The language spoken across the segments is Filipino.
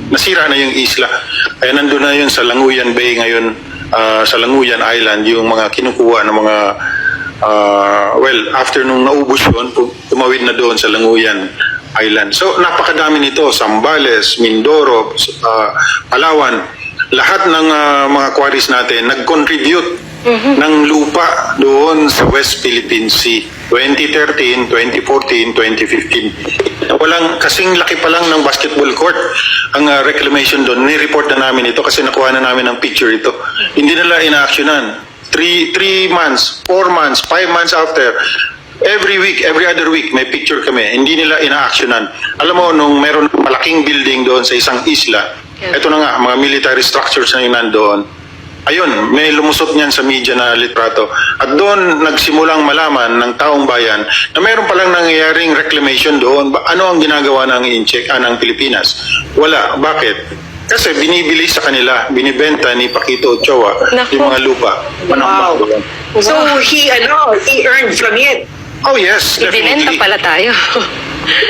nasira na yung isla. Kaya nandun na yun sa Languyan Bay ngayon, sa Languyan Island, yung mga kinukuha ng mga, well, after nung naubos yun, tumawid na doon sa Languyan Island. So, napakadami nito, Zambales, Mindoro, Palawan, lahat ng mga quarries natin nag-contribute ng lupa doon sa West Philippine Sea. 2013, 2014, 2015. Walang, kasing laki pa lang ng basketball court ang reclamation doon. Ni-report na namin ito kasi nakuha na namin ng picture ito. Hindi nila ina-actionan. 3 months, 4 months, 5 months after, every week, every other week, may picture kami. Hindi nila ina-actionan. Alam mo, nung meron malaking building doon sa isang isla, ito na nga, mga military structures na yun nandoon. Ayun, may lumusot niyan sa media na litrato. At doon nagsimulang malaman ng taong bayan na mayroon palang nangyayaring reclamation doon. Ano ang ginagawa ng ng Pilipinas? Wala. Bakit? Kasi binibili sa kanila, binibenta ni Paquito Ochoa yung mga lupa. Wow. So he earned from it. Oh yes, Ibinenta definitely. pala tayo.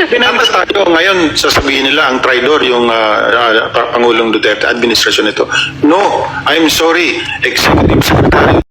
Binenta tayo. Ngayon, sasabihin nila ang traidor yung Pangulong Duterte, administrasyon nito. No, I'm sorry, Executive Secretary